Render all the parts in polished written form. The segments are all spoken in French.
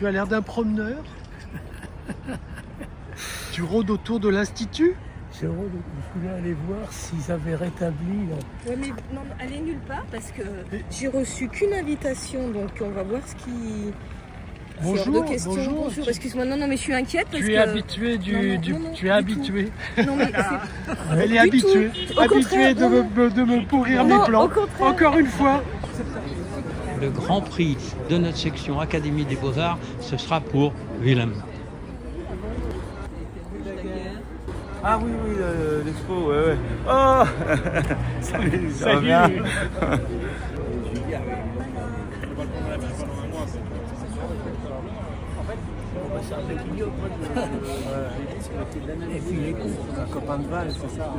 Tu as l'air d'un promeneur. Tu rôdes autour de l'Institut? Je voulais aller voir s'ils avaient rétabli... Ouais, mais non, allez nulle part parce que j'ai reçu qu'une invitation, donc on va voir ce qui... Bonjour, bonjour. Excuse-moi, non, mais je suis inquiète parce que... Tu es habitué tu es habitué. Non, mais Elle est habituée. Habituée de me pourrir mes plans. Encore une fois. Le grand prix de notre section Académie des Beaux-Arts, ce sera pour Willem. Ah oui, l'expo, ouais. Oh salut, ça va bien. Et puis il est con, un copain de balle, c'est ça.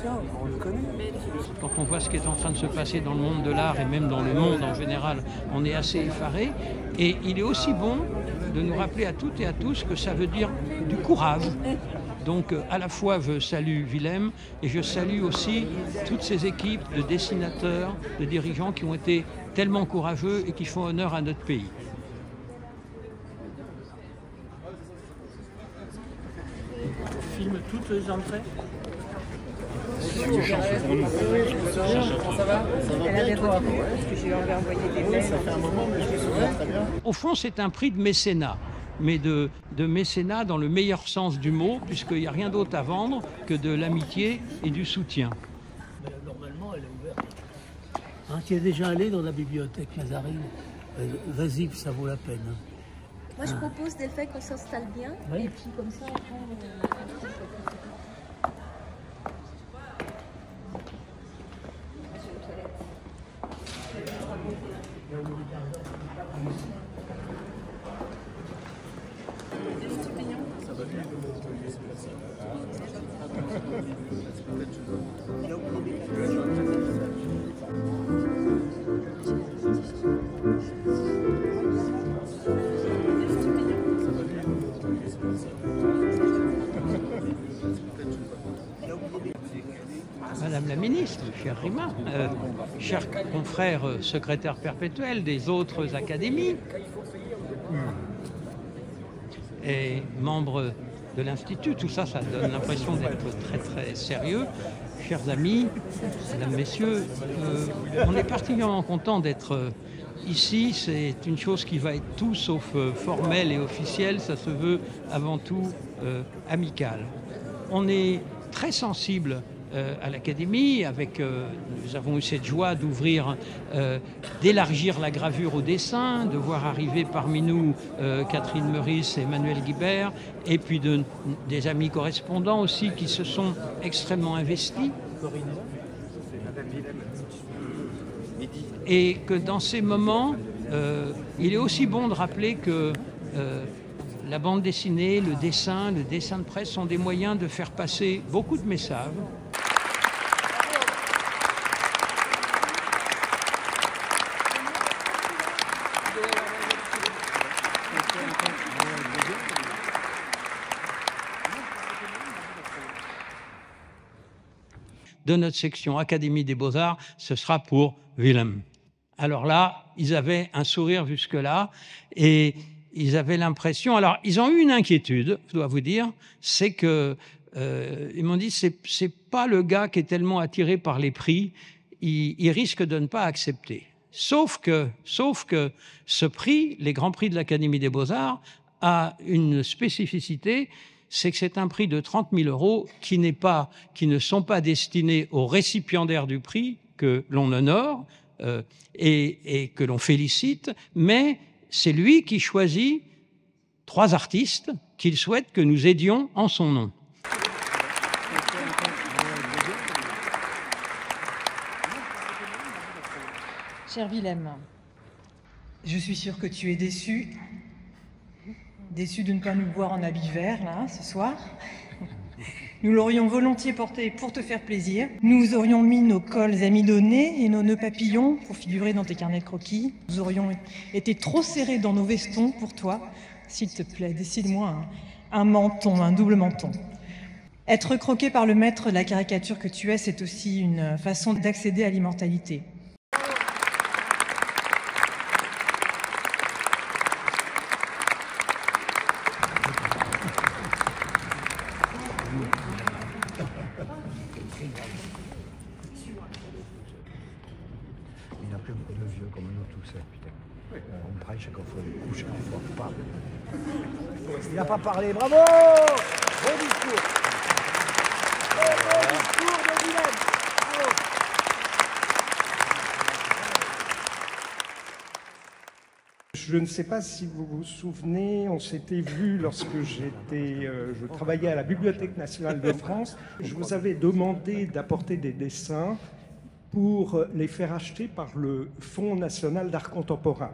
Tiens, on le connaît. Quand on voit ce qui est en train de se passer dans le monde de l'art et même dans le monde en général, on est assez effaré. Et il est aussi bon de nous rappeler à toutes et à tous que ça veut dire du courage. Donc à la fois je salue Willem et je salue aussi toutes ces équipes de dessinateurs, de dirigeants qui ont été tellement courageux et qui font honneur à notre pays. Filme toutes les entrées. ça va? Elle avait retenu parce que je lui avais envoyé des mails. Ça fait un moment, mais je me souviens très bien. Au fond, c'est un prix de mécénat, mais de mécénat dans le meilleur sens du mot, puisqu'il n'y a rien d'autre à vendre que de l'amitié et du soutien. Mais normalement, elle est ouverte. Hein, tu es déjà allé dans la bibliothèque Mazarine? Vas-y, ça vaut la peine. Moi, je propose des faits qu'on s'installe bien, oui. Et puis comme ça, après... Madame la ministre, chère Rima, chers confrères secrétaires perpétuels des autres académies et membres de l'Institut, tout ça, ça donne l'impression d'être très très sérieux. Chers amis, mesdames, messieurs, on est particulièrement content d'être ici. C'est une chose qui va être tout sauf formelle et officielle, ça se veut avant tout amical. On est très sensible à l'Académie, nous avons eu cette joie d'ouvrir, d'élargir la gravure au dessin, de voir arriver parmi nous Catherine Meurice et Emmanuel Guibert, et puis des amis correspondants aussi qui se sont extrêmement investis. Et que dans ces moments, il est aussi bon de rappeler que la bande dessinée, le dessin de presse sont des moyens de faire passer beaucoup de messages. De notre section Académie des Beaux-Arts, ce sera pour Willem. Alors là, ils avaient un sourire jusque-là et ils avaient l'impression... Alors, ils ont eu une inquiétude, je dois vous dire, c'est que ils m'ont dit c'est pas le gars qui est tellement attiré par les prix, il risque de ne pas accepter. Sauf que ce prix, les grands prix de l'Académie des Beaux-Arts, a une spécificité, c'est que c'est un prix de 30 000 € qui ne sont pas destinés aux récipiendaires du prix que l'on honore et que l'on félicite, mais c'est lui qui choisit 3 artistes qu'il souhaite que nous aidions en son nom. Cher Willem, je suis sûre que tu es déçu de ne pas nous voir en habit vert, là, ce soir. Nous l'aurions volontiers porté pour te faire plaisir. Nous aurions mis nos cols amidonnés et nos nœuds papillons pour figurer dans tes carnets de croquis. Nous aurions été trop serrés dans nos vestons pour toi. S'il te plaît, décide-moi un menton, un double menton. Être croqué par le maître de la caricature que tu es, c'est aussi une façon d'accéder à l'immortalité. Il n'a pas parlé, bravo! Bon discours! Bon discours de Willem! Bravo! Je ne sais pas si vous vous souvenez, on s'était vu lorsque je travaillais à la Bibliothèque nationale de France. Je vous avais demandé d'apporter des dessins pour les faire acheter par le Fonds national d'art contemporain.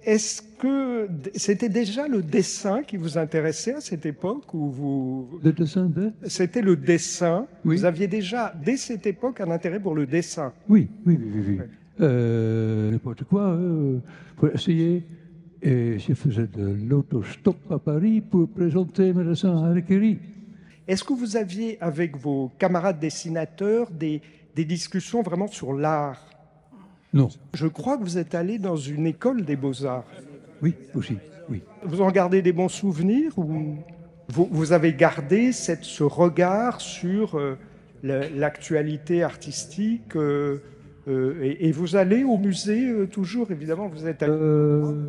Est-ce que c'était déjà le dessin qui vous intéressait à cette époque ou vous... Le dessin de... C'était le dessin. Oui. Vous aviez déjà, dès cette époque, un intérêt pour le dessin. Oui. N'importe quoi, pour essayer. Et je faisais de l'autostop à Paris pour présenter mes dessins à Harry Carey. Est-ce que vous aviez, avec vos camarades dessinateurs, des discussions vraiment sur l'art? Non. Je crois que vous êtes allé dans une école des beaux-arts. Oui, aussi, oui. Vous en gardez des bons souvenirs ou vous avez gardé ce regard sur l'actualité artistique et vous allez au musée toujours, évidemment, vous êtes allé...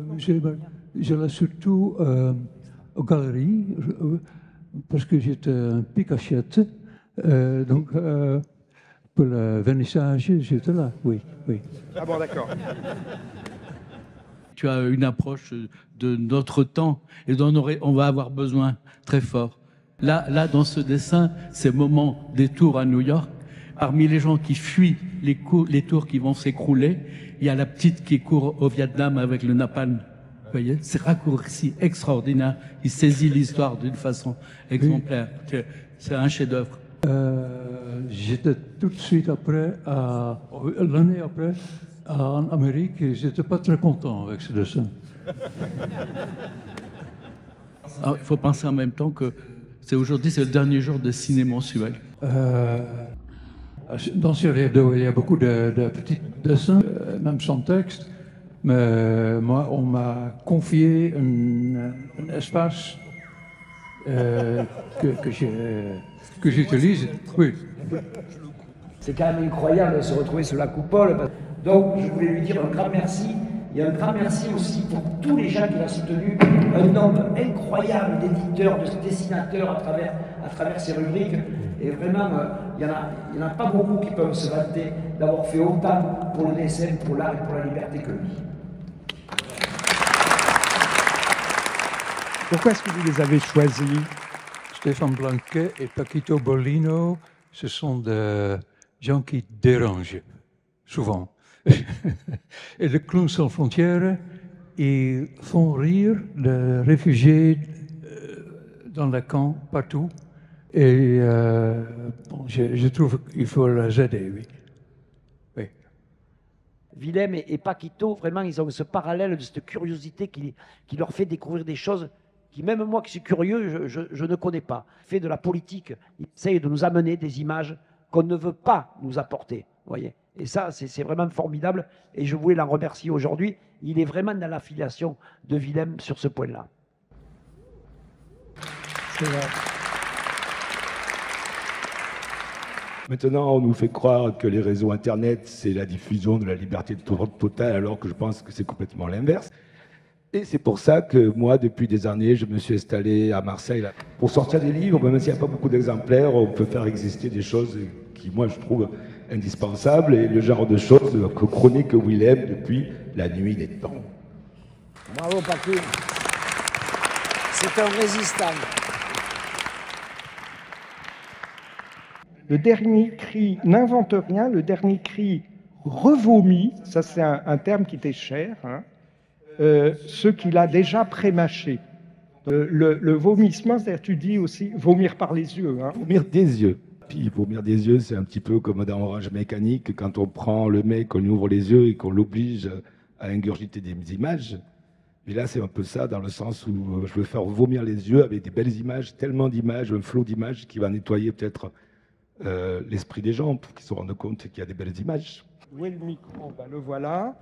J'allais surtout aux galeries, parce que j'étais un picachette, donc pour le vernissage, j'étais là, oui. Ah bon, d'accord. Tu as une approche de notre temps et dont on va avoir besoin très fort. Là, dans ce dessin, ces moments des tours à New York, parmi les gens qui fuient les tours qui vont s'écrouler, il y a la petite qui court au Vietnam avec le napalm. Vous voyez, c'est raccourci extraordinaire. Il saisit l'histoire d'une façon exemplaire. Oui. C'est un chef-d'œuvre. J'étais tout de suite après, l'année après, en Amérique, et j'étais pas très content avec ce dessin. Il faut penser en même temps que aujourd'hui, c'est le dernier jour de ciné mensuel. Dans ce livre, il y a beaucoup de petits dessins, même sans texte. Mais moi, on m'a confié un espace que j'utilise. Oui. C'est quand même incroyable de se retrouver sous la coupole. Donc, je voulais lui dire un grand merci. Et un grand merci aussi pour tous les gens qu'il a soutenus. Un nombre incroyable d'éditeurs, de dessinateurs à travers ces rubriques. Et vraiment, il n'y en a pas beaucoup qui peuvent se vanter d'avoir fait autant pour le dessin, pour l'art et pour la liberté que lui. Pourquoi est-ce que vous les avez choisis? Stéphane Blanquet et Paquito Bolino, ce sont des gens qui dérangent, souvent. Et le Clown sans frontières, ils font rire les réfugiés dans les camps, partout. Et je trouve qu'il faut les aider, oui. Willem et Paquito, vraiment, ils ont ce parallèle de cette curiosité qui leur fait découvrir des choses qui, même moi qui suis curieux, je ne connais pas. Fait de la politique, ils essayent de nous amener des images qu'on ne veut pas nous apporter, voyez. Et ça, c'est vraiment formidable. Et je voulais l'en remercier aujourd'hui. Il est vraiment dans l'affiliation de Willem sur ce point-là. C'est vrai. Maintenant, on nous fait croire que les réseaux Internet, c'est la diffusion de la liberté totale, alors que je pense que c'est complètement l'inverse. Et c'est pour ça que moi, depuis des années, je me suis installé à Marseille. Là. Pour sortir des livres, même s'il n'y a pas beaucoup d'exemplaires, on peut faire exister des choses qui, moi, je trouve indispensables, et le genre de choses que chronique Willem depuis la nuit des temps. Bravo, Paquito. C'est un résistant. Le dernier cri n'invente rien, le dernier cri revomit, ça c'est un terme qui t'est cher, hein, ce qu'il a déjà prémâché. Le vomissement, c'est-à-dire tu dis aussi vomir par les yeux. Hein. Vomir des yeux. Puis vomir des yeux, c'est un petit peu comme dans Orange Mécanique, quand on prend le mec, on lui ouvre les yeux et qu'on l'oblige à ingurgiter des images. Mais là, c'est un peu ça, dans le sens où je veux faire vomir les yeux avec des belles images, tellement d'images, un flot d'images qui va nettoyer peut-être l'esprit des gens pour qu'ils se rendent compte qu'il y a des belles images. Où est le micro? Ben, le voilà.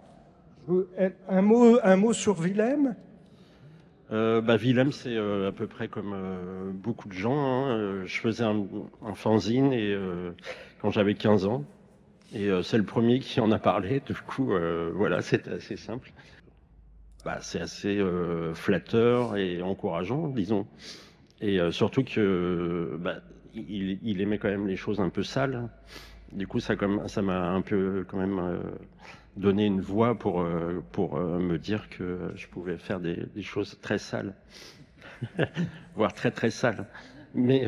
Un mot sur Willem? Willem, c'est à peu près comme beaucoup de gens. Hein. Je faisais un fanzine quand j'avais 15 ans. Et c'est le premier qui en a parlé. Du coup, voilà, c'était assez simple. c'est assez flatteur et encourageant, disons. Et surtout que il aimait quand même les choses un peu sales. Du coup, ça m'a un peu quand même donné une voix pour me dire que je pouvais faire des choses très sales, voire très très sales. Mais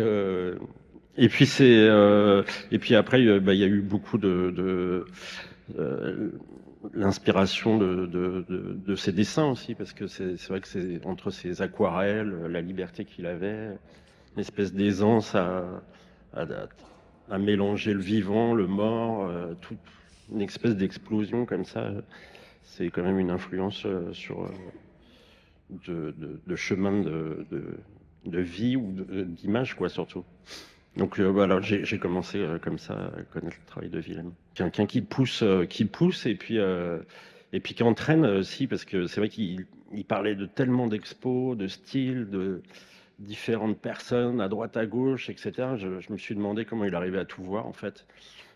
et puis après, il y a eu beaucoup de l'inspiration de ses dessins aussi, parce que c'est vrai que c'est entre ses aquarelles, la liberté qu'il avait, une espèce d'aisance à mélanger le vivant, le mort, toute une espèce d'explosion comme ça. C'est quand même une influence sur de chemin de vie ou d'image, quoi, surtout. Donc voilà, j'ai commencé comme ça à connaître le travail de Willem. Quelqu'un qui pousse et puis qui entraîne aussi, parce que c'est vrai qu'il parlait de tellement d'expos, de styles, de différentes personnes à droite, à gauche, etc. Je me suis demandé comment il arrivait à tout voir, en fait,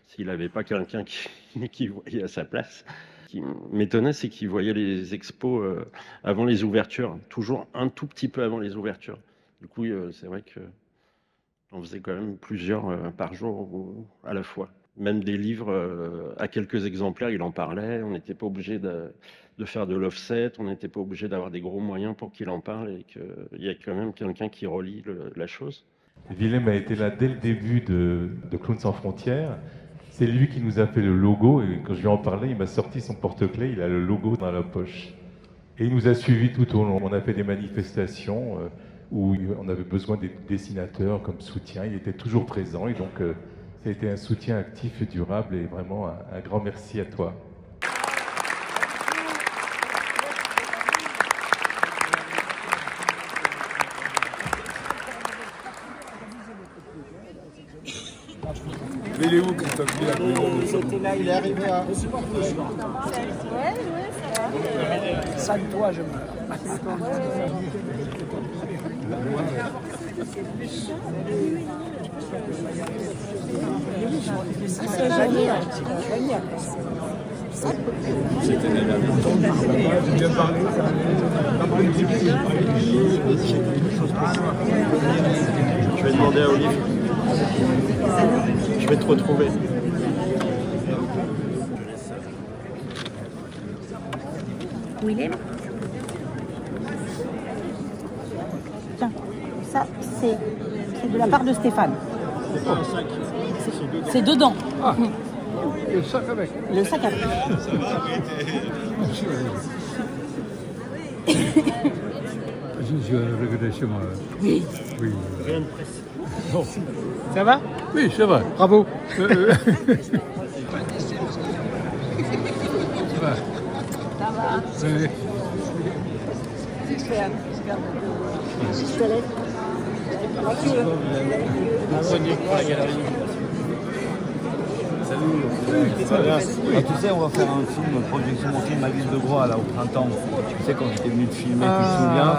s'il n'avait pas quelqu'un qui voyait à sa place. Ce qui m'étonnait, c'est qu'il voyait les expos avant les ouvertures, toujours un tout petit peu avant les ouvertures. Du coup, c'est vrai que on faisait quand même plusieurs par jour à la fois. Même des livres à quelques exemplaires, il en parlait. On n'était pas obligé de faire de l'offset, on n'était pas obligé d'avoir des gros moyens pour qu'il en parle et qu'il y a quand même quelqu'un qui relie la chose. Willem a été là dès le début de Clowns sans frontières. C'est lui qui nous a fait le logo et quand je lui en parlais, il m'a sorti son porte-clés, il a le logo dans la poche. Et il nous a suivis tout au long. On a fait des manifestations où on avait besoin des dessinateurs comme soutien. Il était toujours présent et donc ça a été un soutien actif et durable et vraiment un grand merci à toi. Mais il est où Christophe? Il était là, il est arrivé à... Ouais, ça va. Ça de toi, je meurs. Bien parlé. Je vais demander à Olive. Je vais te retrouver. Willem. Tiens, ça c'est de la part de Stéphane. C'est dedans. Ah, le sac avec. Le sac avec. Ça va, Je vais regarder chez moi. Oui. Oui. Rien de presse. Bon. Ça va? Oui, ça va. Bravo. Ça va. Ça va. Oui. Super. Je te laisse. Salut, ça va. Ah, tu sais, on va faire un film, projection mon film à l'île de Groix là au printemps. Tu sais quand j'étais venu te filmer, tu te souviens?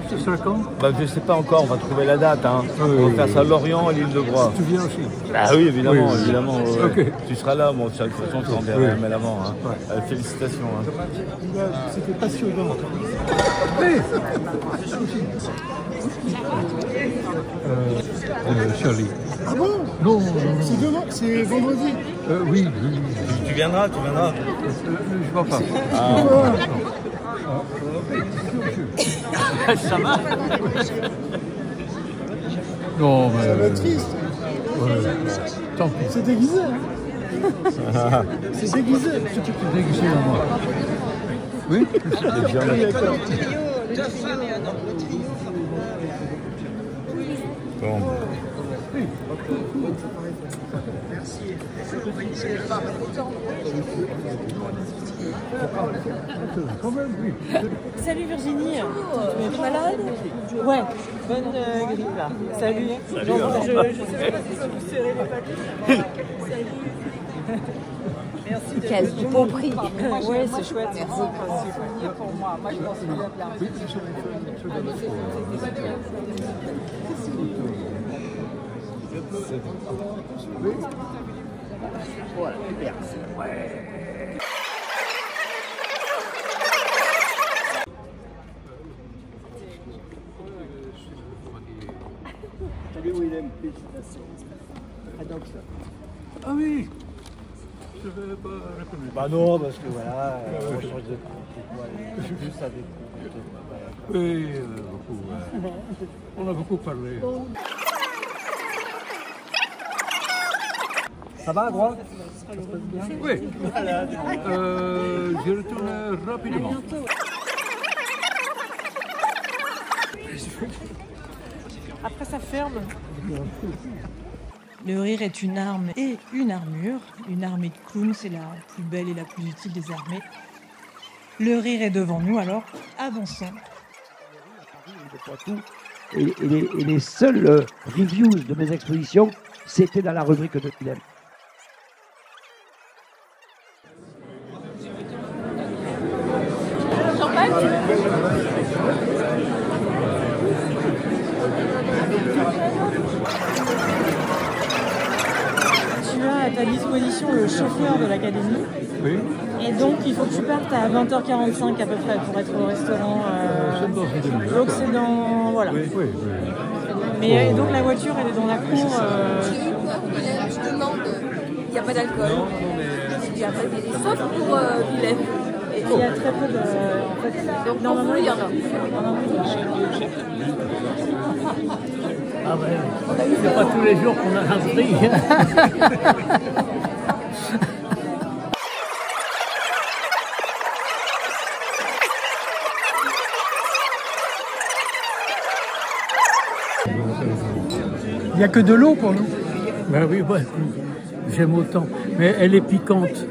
Tu seras quand? Je sais pas encore, on va trouver la date. Hein. On va faire ça à Lorient, à l'île de Groix. Tu viens aussi? Ah oui, évidemment, Oui. évidemment. Ouais. Okay. Tu seras là, moi, de toute façon, je t'enverrai un mail avant. Hein. Ouais. Félicitations. Hein. C'était passionnant. Charlie. Ah bon? Non. C'est demain, c'est vendredi. Oui. Tu viendras. Je vois pas. Ça va? Non, mais... Ça va être triste. Ouais. Tant pis. C'est déguisé. Hein. C'est déguisé. C'est déguisé à moi. Oui? Bon. Salut Virginie. Tu es malade? Ouais. Bonne grippe là. Salut. Salut. Je sais pas si ça vous serrer les papiers. Salut. Merci. Quel beau prix. Ouais, c'est chouette. Merci. Pour moi. Moi, je pense qu'il y a plein. Voilà, super. Ouais. Salut Willem, félicitations. Ah oui, je ne vais pas reconnaître. Bah non, parce que voilà, on change de compte. Juste avec. Oui, beaucoup. On a beaucoup parlé. Ça va, Gros? Oui. Je retourne rapidement. Après, ça ferme. Le rire est une arme et une armure. Une armée de clowns, c'est la plus belle et la plus utile des armées. Le rire est devant nous, alors avançons. Et les seules reviews de mes expositions, c'était dans la rubrique de Willem. Tu as à ta disposition le chauffeur de l'académie. Oui. Et donc, il faut que tu partes à 20h45 à peu près pour être au restaurant. Donc, c'est dans. Voilà. Oui, oui, oui. Mais donc, la voiture, elle est dans la cour. Je demande, il n'y a pas d'alcool. Sauf pour Willem. Et il y a très peu de. En fait, donc, normalement, il y en a. Ah ouais, c'est pas tous les jours qu'on a un prix. Il n'y a que de l'eau pour nous. Ben oui, ouais, j'aime autant. Mais elle est piquante.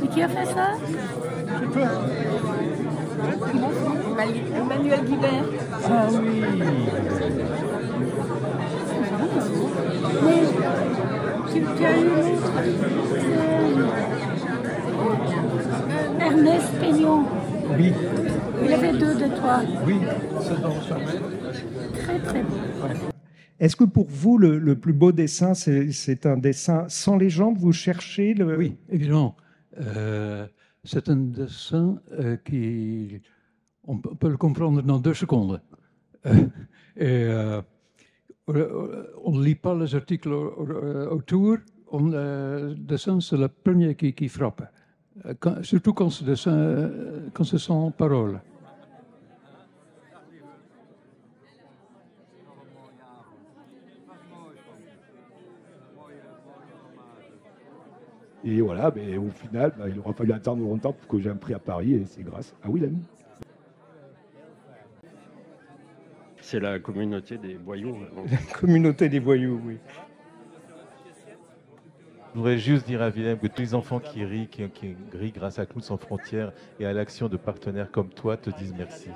Et qui a fait ça? C'est toi. Emmanuel Guibert. Ah oui. Mais tu as eu l'autre. Ernest Peignon. Oui. Il avait deux de toi. Oui, c'est dans ça. Très très beau. Ouais. Est-ce que pour vous, le plus beau dessin, c'est un dessin sans légende? Vous cherchez le... Oui, évidemment. C'est un dessin qui... On peut le comprendre dans 2 secondes. On ne lit pas les articles autour. Le dessin, c'est le premier qui frappe. Surtout quand c'est sans parole. Et voilà, mais au final, il aura fallu attendre longtemps pour que j'ai un prix à Paris, et c'est grâce à Willem. C'est la communauté des voyous. La communauté des voyous, oui. Je voudrais juste dire à Willem que tous les enfants qui rient grâce à Clowns sans frontières et à l'action de partenaires comme toi te disent merci.